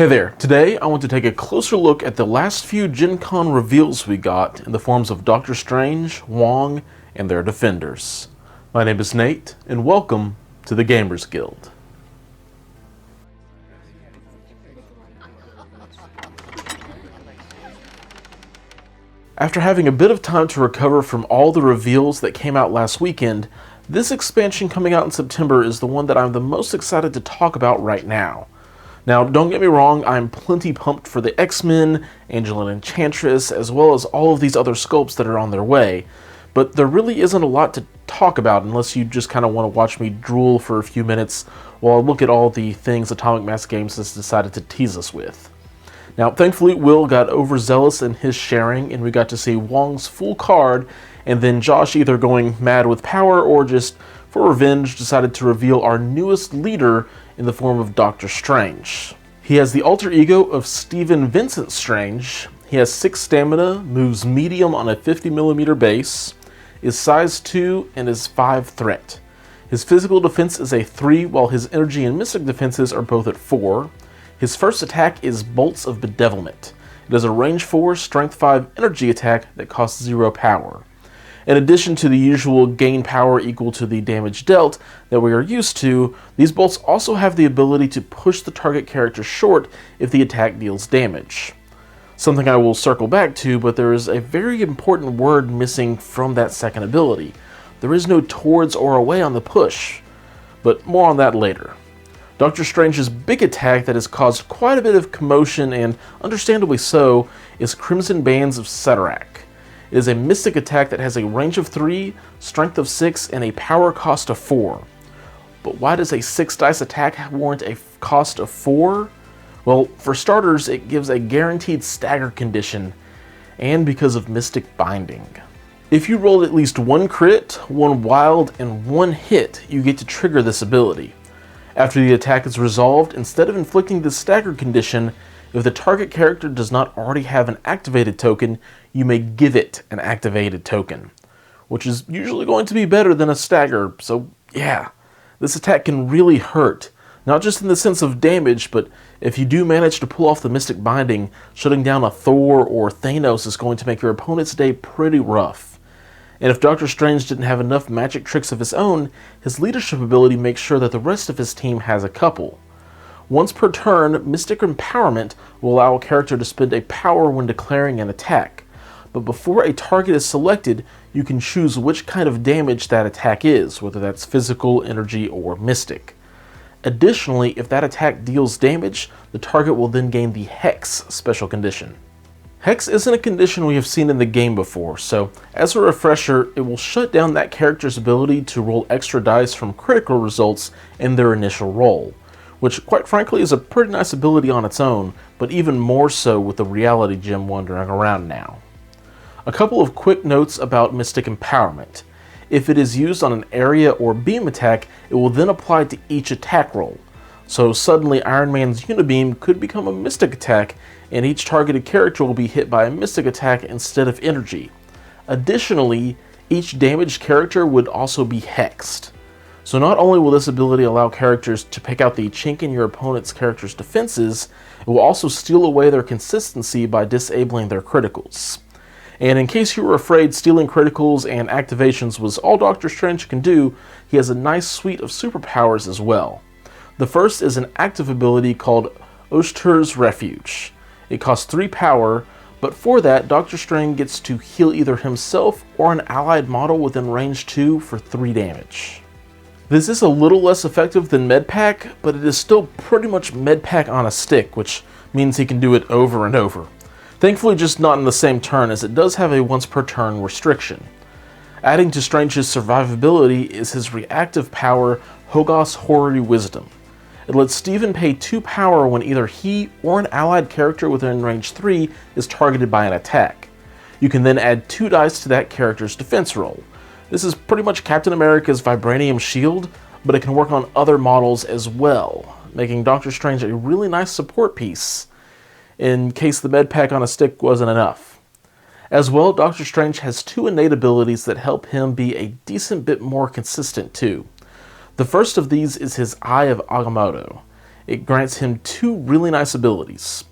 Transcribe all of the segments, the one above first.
Hey there, today I want to take a closer look at the last few Gen Con reveals we got in the forms of Doctor Strange, Wong, and their defenders. My name is Nate, and welcome to the Gamers Guild. After having a bit of time to recover from all the reveals that came out last weekend, this expansion coming out in September is the one that I'm the most excited to talk about right now. Now, don't get me wrong, I'm plenty pumped for the X-Men, Angela and Enchantress, as well as all of these other sculpts that are on their way, but there really isn't a lot to talk about unless you just kind of want to watch me drool for a few minutes while I look at all the things Atomic Mass Games has decided to tease us with. Now, thankfully, Will got overzealous in his sharing, and we got to see Wong's full card, and then Josh either going mad with power or just for revenge decided to reveal our newest leader in the form of Doctor Strange. He has the alter ego of Stephen Vincent Strange. He has 6 stamina, moves medium on a 50mm base, is size 2, and is 5 threat. His physical defense is a 3, while his energy and mystic defenses are both at 4. His first attack is Bolts of Bedevilment. It is a range 4, strength 5 energy attack that costs 0 power. In addition to the usual gain power equal to the damage dealt that we are used to, these bolts also have the ability to push the target character short if the attack deals damage. Something I will circle back to, but there is a very important word missing from that second ability. There is no towards or away on the push, but more on that later. Doctor Strange's big attack that has caused quite a bit of commotion, and understandably so, is Crimson Bands of Seraphim. It is a mystic attack that has a range of 3, strength of 6, and a power cost of 4. But why does a 6 dice attack warrant a cost of 4? Well, for starters, it gives a guaranteed stagger condition, and because of Mystic Binding. If you roll at least 1 crit, 1 wild, and 1 hit, you get to trigger this ability. After the attack is resolved, instead of inflicting the stagger condition, if the target character does not already have an activated token, you may give it an activated token, which is usually going to be better than a stagger, so yeah, this attack can really hurt, not just in the sense of damage, but if you do manage to pull off the Mystic Binding, shutting down a Thor or Thanos is going to make your opponent's day pretty rough. And if Doctor Strange didn't have enough magic tricks of his own, his leadership ability makes sure that the rest of his team has a couple. Once per turn, Mystic Empowerment will allow a character to spend a power when declaring an attack. But before a target is selected, you can choose which kind of damage that attack is, whether that's physical, energy, or mystic. Additionally, if that attack deals damage, the target will then gain the Hex special condition. Hex isn't a condition we have seen in the game before, so as a refresher, it will shut down that character's ability to roll extra dice from critical results in their initial roll, which quite frankly is a pretty nice ability on its own, but even more so with the reality gem wandering around now. A couple of quick notes about Mystic Empowerment. If it is used on an area or beam attack, it will then apply to each attack roll. So suddenly Iron Man's Unibeam could become a Mystic attack, and each targeted character will be hit by a Mystic attack instead of energy. Additionally, each damaged character would also be hexed. So not only will this ability allow characters to pick out the chink in your opponent's character's defenses, it will also steal away their consistency by disabling their criticals. And in case you were afraid stealing criticals and activations was all Doctor Strange can do, he has a nice suite of superpowers as well. The first is an active ability called Osteur's Refuge. It costs 3 power, but for that, Doctor Strange gets to heal either himself or an allied model within range 2 for 3 damage. This is a little less effective than Medpack, but it is still pretty much Medpack on a stick, which means he can do it over and over. Thankfully just not in the same turn, as it does have a once per turn restriction. Adding to Strange's survivability is his reactive power, Hogos Hoary Wisdom. It lets Stephen pay 2 power when either he or an allied character within range 3 is targeted by an attack. You can then add 2 dice to that character's defense roll. This is pretty much Captain America's Vibranium Shield, but it can work on other models as well, making Doctor Strange a really nice support piece, in case the Medpack on a stick wasn't enough. As well, Doctor Strange has 2 innate abilities that help him be a decent bit more consistent too. The first of these is his Eye of Agamotto. it grants him two really nice abilities.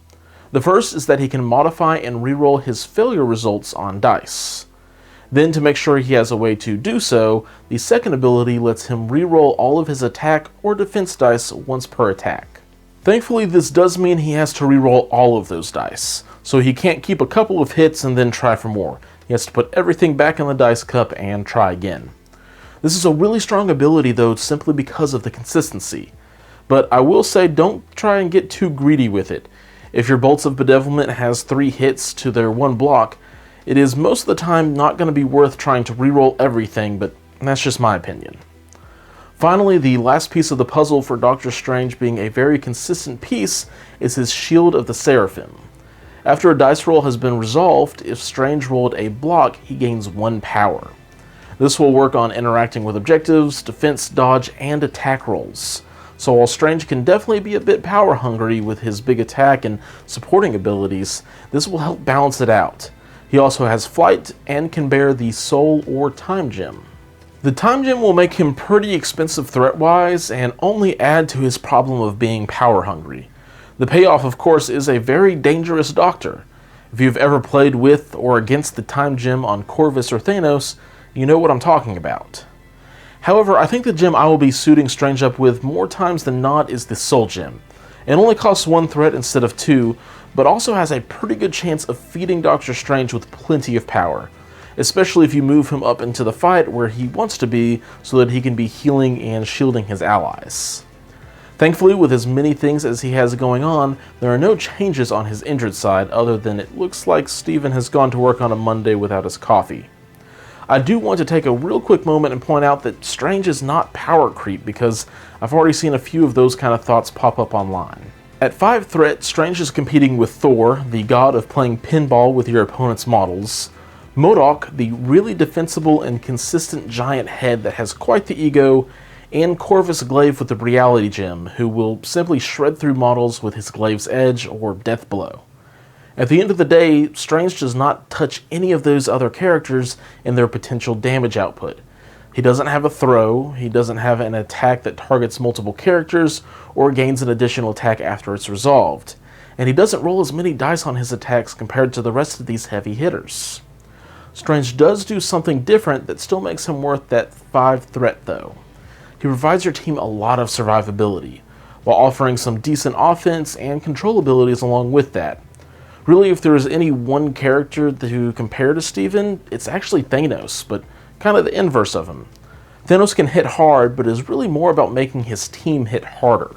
The first is that he can modify and reroll his failure results on dice. Then, to make sure he has a way to do so, the second ability lets him reroll all of his attack or defense dice once per attack. Thankfully, this does mean he has to reroll all of those dice, so he can't keep a couple of hits and then try for more. He has to put everything back in the dice cup and try again. This is a really strong ability though, simply because of the consistency. But I will say, don't try and get too greedy with it. If your Bolts of Bedevilment has 3 hits to their 1 block, it is most of the time not going to be worth trying to reroll everything, but that's just my opinion. Finally, the last piece of the puzzle for Doctor Strange being a very consistent piece is his Shield of the Seraphim. After a dice roll has been resolved, if Strange rolled a block, he gains 1 power. This will work on interacting with objectives, defense, dodge, and attack rolls. So while Strange can definitely be a bit power hungry with his big attack and supporting abilities, this will help balance it out. He also has flight and can bear the Soul or Time Gem. The Time Gem will make him pretty expensive threat-wise and only add to his problem of being power hungry. The payoff, of course, is a very dangerous Doctor. If you've ever played with or against the Time Gem on Corvus or Thanos, you know what I'm talking about. However, I think the gem I will be suiting Strange up with more times than not is the Soul Gem. It only costs 1 threat instead of 2, but also has a pretty good chance of feeding Doctor Strange with plenty of power, especially if you move him up into the fight where he wants to be so that he can be healing and shielding his allies. Thankfully, with as many things as he has going on, there are no changes on his injured side other than it looks like Steven has gone to work on a Monday without his coffee. I do want to take a real quick moment and point out that Strange is not power creep because I've already seen a few of those kind of thoughts pop up online. At 5 threat, Strange is competing with Thor, the god of playing pinball with your opponent's models, MODOK, the really defensible and consistent giant head that has quite the ego, and Corvus Glaive with the Reality Gem, who will simply shred through models with his Glaive's Edge or Death Blow. At the end of the day, Strange does not touch any of those other characters in their potential damage output. He doesn't have a throw, he doesn't have an attack that targets multiple characters, or gains an additional attack after it's resolved, and he doesn't roll as many dice on his attacks compared to the rest of these heavy hitters. Strange does do something different that still makes him worth that 5 threat though. He provides your team a lot of survivability, while offering some decent offense and control abilities along with that. Really, if there is any one character to compare to Steven, it's actually Thanos, but kind of the inverse of him. Thanos can hit hard, but is really more about making his team hit harder.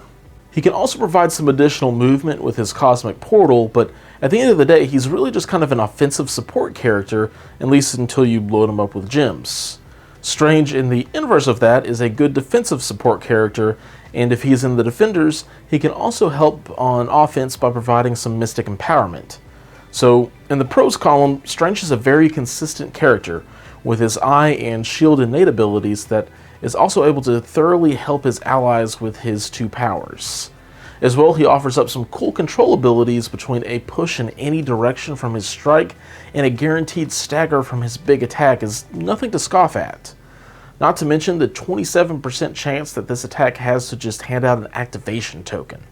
He can also provide some additional movement with his cosmic portal, but at the end of the day, he's really just kind of an offensive support character, at least until you load him up with gems. Strange, in the inverse of that, is a good defensive support character, and if he's in the Defenders, he can also help on offense by providing some mystic empowerment. So, in the pros column, Strange is a very consistent character, with his eye and shield innate abilities that is also able to thoroughly help his allies with his 2 powers. As well, he offers up some cool control abilities between a push in any direction from his strike and a guaranteed stagger from his big attack is nothing to scoff at. Not to mention the 27% chance that this attack has to just hand out an activation token.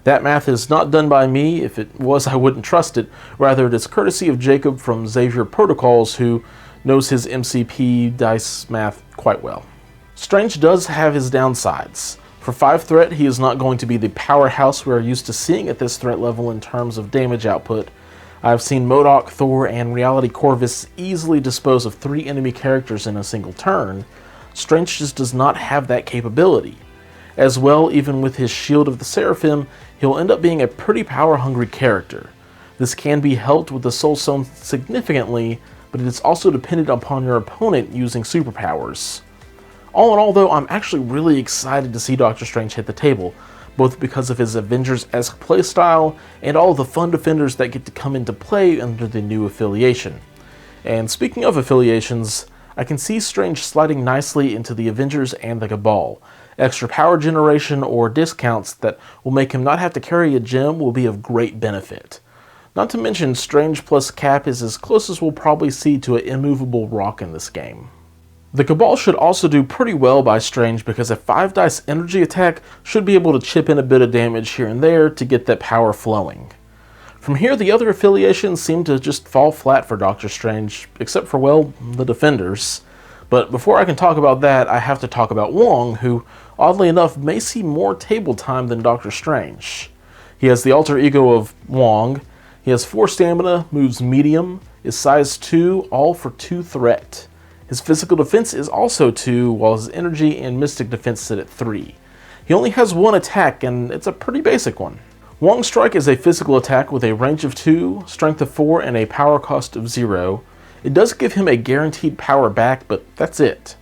That math is not done by me. If it was, I wouldn't trust it. Rather, it is courtesy of Jacob from Xavier Protocols, who knows his MCP dice math quite well. Strange does have his downsides. For 5 threat, he is not going to be the powerhouse we are used to seeing at this threat level in terms of damage output. I've seen MODOK, Thor, and Reality Corvus easily dispose of 3 enemy characters in a single turn. Strange just does not have that capability. As well, even with his Shield of the Seraphim, he'll end up being a pretty power-hungry character. This can be helped with the Soul Stone significantly, but it is also dependent upon your opponent using superpowers. All in all though, I'm actually really excited to see Doctor Strange hit the table, both because of his Avengers-esque playstyle and all of the fun defenders that get to come into play under the new affiliation. And speaking of affiliations, I can see Strange sliding nicely into the Avengers and the Cabal. Extra power generation or discounts that will make him not have to carry a gem will be of great benefit. Not to mention, Strange plus Cap is as close as we'll probably see to an immovable rock in this game. The Cabal should also do pretty well by Strange because a 5 dice energy attack should be able to chip in a bit of damage here and there to get that power flowing. From here, the other affiliations seem to just fall flat for Doctor Strange, except for, well, the Defenders. But before I can talk about that, I have to talk about Wong, who, oddly enough, may see more table time than Doctor Strange. He has the alter ego of Wong. He has 4 stamina, moves medium, is size 2, all for 2 threat. His physical defense is also 2, while his energy and mystic defense sit at 3. He only has 1 attack, and it's a pretty basic one. Wong's Strike is a physical attack with a range of 2, strength of 4, and a power cost of 0. It does give him a guaranteed power back, but that's it.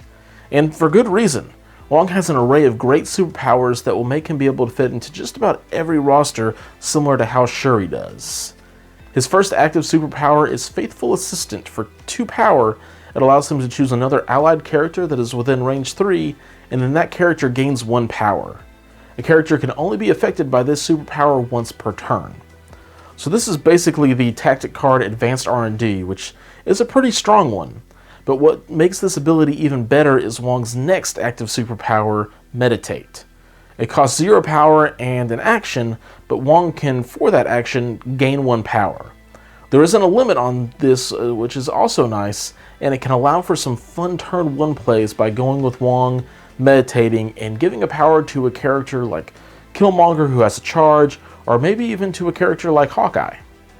And for good reason. Wong has an array of great superpowers that will make him be able to fit into just about every roster, similar to how Shuri does. His first active superpower is Faithful Assistant. For 2 power, it allows him to choose another allied character that is within range 3, and then that character gains 1 power. A character can only be affected by this superpower once per turn. So this is basically the tactic card Advanced R&D, which is a pretty strong one. But what makes this ability even better is Wong's next active superpower, Meditate. It costs 0 power and an action, but Wong can, for that action, gain 1 power. There isn't a limit on this, which is also nice, and it can allow for some fun turn 1 plays by going with Wong, meditating, and giving a power to a character like Killmonger who has a charge, or maybe even to a character like Hawkeye.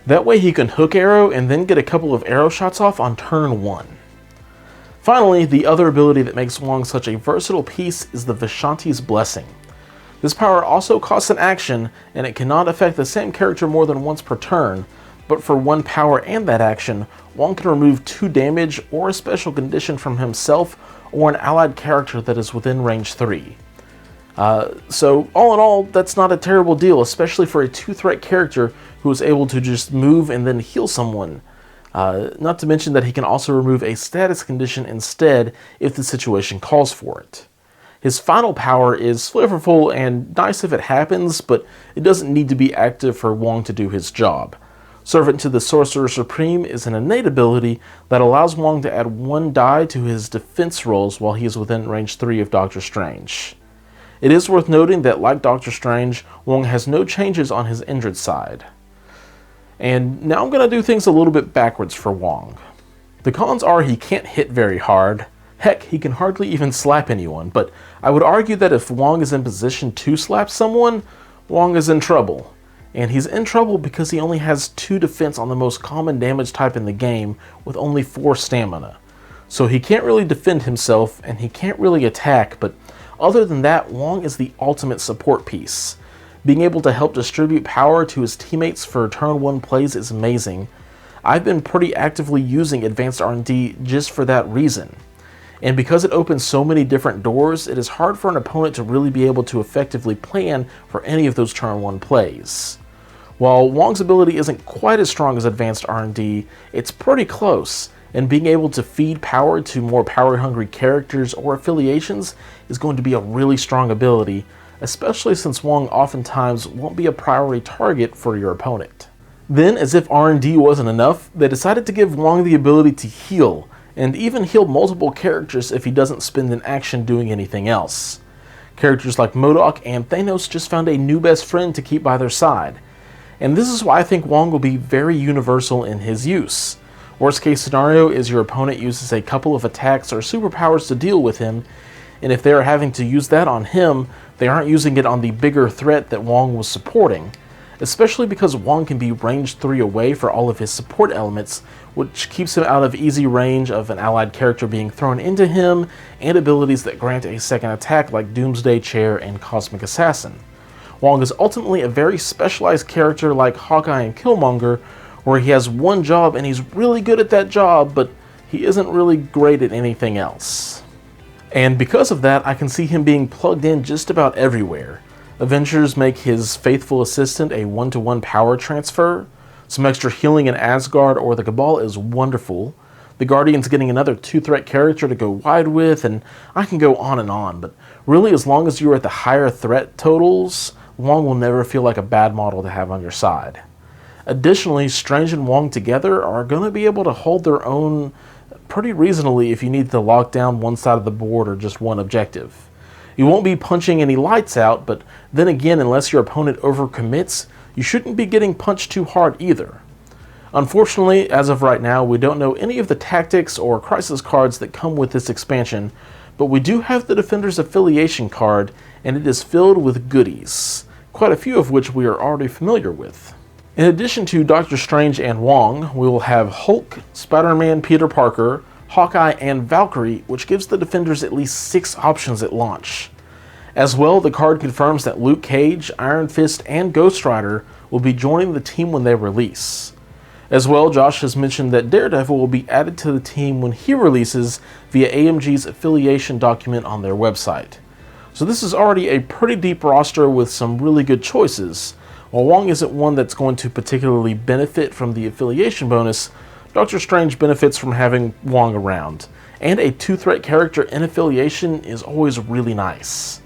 That way he can hook arrow and then get a couple of arrow shots off on turn 1. Finally, the other ability that makes Wong such a versatile piece is the Vishanti's Blessing. This power also costs an action, and it cannot affect the same character more than once per turn, but for 1 power and that action, Wong can remove 2 damage or a special condition from himself or an allied character that is within range 3. So all in all, that's not a terrible deal, especially for a 2-threat character who is able to just move and then heal someone. Not to mention that he can also remove a status condition instead if the situation calls for it. His final power is flavorful and nice if it happens, but it doesn't need to be active for Wong to do his job. Servant to the Sorcerer Supreme is an innate ability that allows Wong to add 1 die to his defense rolls while he is within range 3 of Doctor Strange. It is worth noting that, like Doctor Strange, Wong has no changes on his injured side. And now I'm going to do things a little bit backwards for Wong. The cons are he can't hit very hard. Heck, he can hardly even slap anyone, but I would argue that if Wong is in position to slap someone, Wong is in trouble. And he's in trouble because he only has 2 defense on the most common damage type in the game with only 4 stamina. So he can't really defend himself and he can't really attack, but other than that, Wong is the ultimate support piece. Being able to help distribute power to his teammates for turn 1 plays is amazing. I've been pretty actively using Advanced R&D just for that reason. And because it opens so many different doors, it is hard for an opponent to really be able to effectively plan for any of those turn 1 plays. While Wong's ability isn't quite as strong as Advanced R&D, it's pretty close, and being able to feed power to more power-hungry characters or affiliations is going to be a really strong ability, especially since Wong oftentimes won't be a priority target for your opponent. Then, as if R&D wasn't enough, they decided to give Wong the ability to heal, and even heal multiple characters if he doesn't spend an action doing anything else. Characters like MODOK and Thanos just found a new best friend to keep by their side. And this is why I think Wong will be very universal in his use. Worst case scenario is your opponent uses a couple of attacks or superpowers to deal with him, and if they are having to use that on him, they aren't using it on the bigger threat that Wong was supporting, especially because Wong can be range 3 away for all of his support elements, which keeps him out of easy range of an allied character being thrown into him, and abilities that grant a second attack like Doomsday Chair and Cosmic Assassin. Wong is ultimately a very specialized character like Hawkeye and Killmonger, where he has 1 job and he's really good at that job, but he isn't really great at anything else. And because of that, I can see him being plugged in just about everywhere. Avengers make his faithful assistant a 1-to-1 power transfer. Some extra healing in Asgard or the Cabal is wonderful. The Guardians getting another 2-threat character to go wide with, and I can go on, but really as long as you're at the higher threat totals, Wong will never feel like a bad model to have on your side. Additionally, Strange and Wong together are going to be able to hold their own pretty reasonably if you need to lock down one side of the board or just one objective. You won't be punching any lights out, but then again, unless your opponent overcommits, you shouldn't be getting punched too hard either. Unfortunately, as of right now, we don't know any of the tactics or crisis cards that come with this expansion, but we do have the Defender's Affiliation card, and it is filled with goodies, quite a few of which we are already familiar with. In addition to Doctor Strange and Wong, we will have Hulk, Spider-Man, Peter Parker, Hawkeye, and Valkyrie, which gives the Defenders at least 6 options at launch. As well, the card confirms that Luke Cage, Iron Fist, and Ghost Rider will be joining the team when they release. As well, Josh has mentioned that Daredevil will be added to the team when he releases via AMG's affiliation document on their website. So this is already a pretty deep roster with some really good choices. While Wong isn't one that's going to particularly benefit from the affiliation bonus, Doctor Strange benefits from having Wong around, and a 2-threat character in affiliation is always really nice.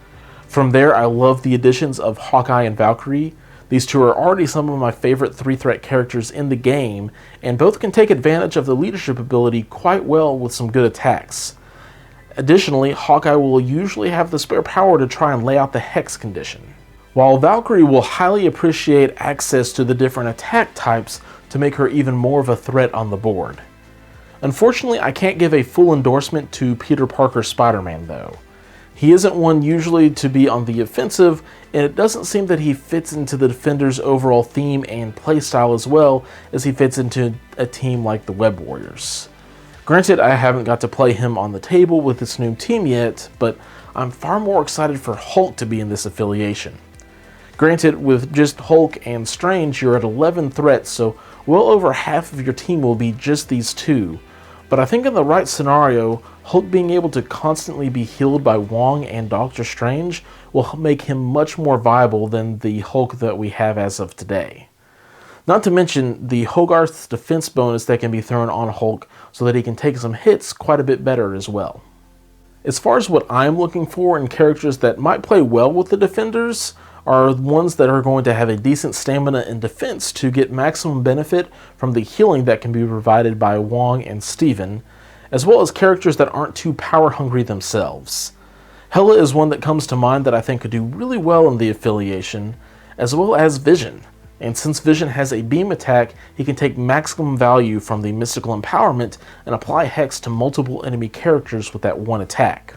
From there, I love the additions of Hawkeye and Valkyrie. These two are already some of my favorite 3-threat characters in the game, and both can take advantage of the leadership ability quite well with some good attacks. Additionally, Hawkeye will usually have the spare power to try and lay out the Hex condition, while Valkyrie will highly appreciate access to the different attack types to make her even more of a threat on the board. Unfortunately, I can't give a full endorsement to Peter Parker's Spider-Man though. He isn't one usually to be on the offensive, and it doesn't seem that he fits into the Defender's overall theme and playstyle as well as he fits into a team like the Web Warriors. Granted, I haven't got to play him on the table with this new team yet, but I'm far more excited for Hulk to be in this affiliation. Granted, with just Hulk and Strange, you're at 11 threats, so well over half of your team will be just these two. But I think in the right scenario, Hulk being able to constantly be healed by Wong and Doctor Strange will make him much more viable than the Hulk that we have as of today. Not to mention the Hogarth's defense bonus that can be thrown on Hulk so that he can take some hits quite a bit better as well. As far as what I'm looking for in characters that might play well with the Defenders, are ones that are going to have a decent stamina and defense to get maximum benefit from the healing that can be provided by Wong and Steven, as well as characters that aren't too power hungry themselves. Hela is one that comes to mind that I think could do really well in the affiliation, as well as Vision. And since Vision has a beam attack, he can take maximum value from the mystical empowerment and apply Hex to multiple enemy characters with that one attack.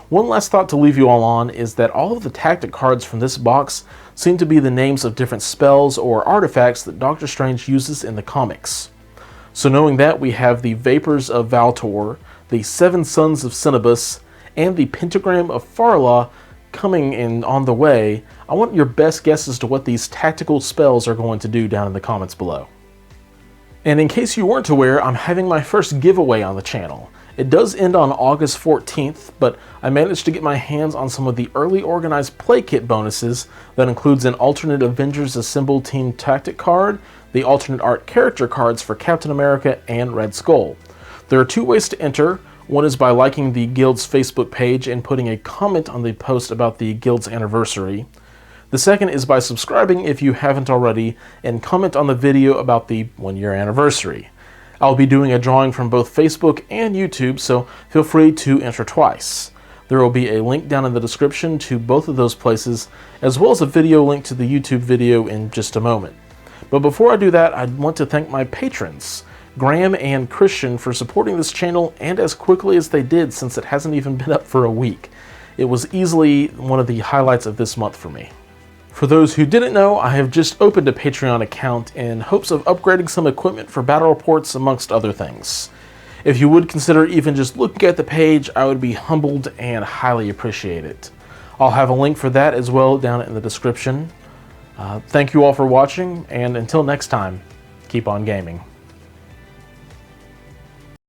One last thought to leave you all on is that all of the tactic cards from this box seem to be the names of different spells or artifacts that Doctor Strange uses in the comics. So knowing that, we have the Vapors of Valtor, the 7 Sons of Cenobus, and the Pentagram of Farla coming in on the way, I want your best guess as to what these tactical spells are going to do down in the comments below. And in case you weren't aware, I'm having my first giveaway on the channel. It does end on August 14th, but I managed to get my hands on some of the early organized play kit bonuses that includes an alternate Avengers Assemble Team Tactic card, the alternate art character cards for Captain America and Red Skull. There are 2 ways to enter. One is by liking the Guild's Facebook page and putting a comment on the post about the Guild's anniversary. The second is by subscribing if you haven't already and comment on the video about the 1-year anniversary. I'll be doing a drawing from both Facebook and YouTube, so feel free to enter twice. There will be a link down in the description to both of those places, as well as a video link to the YouTube video in just a moment. But before I do that, I want to thank my patrons, Graham and Christian, for supporting this channel and as quickly as they did since it hasn't even been up for a week. It was easily one of the highlights of this month for me. For those who didn't know, I have just opened a Patreon account in hopes of upgrading some equipment for battle reports amongst other things. If you would consider even just looking at the page, I would be humbled and highly appreciate it. I'll have a link for that as well down in the description. Thank you all for watching, and until next time, keep on gaming.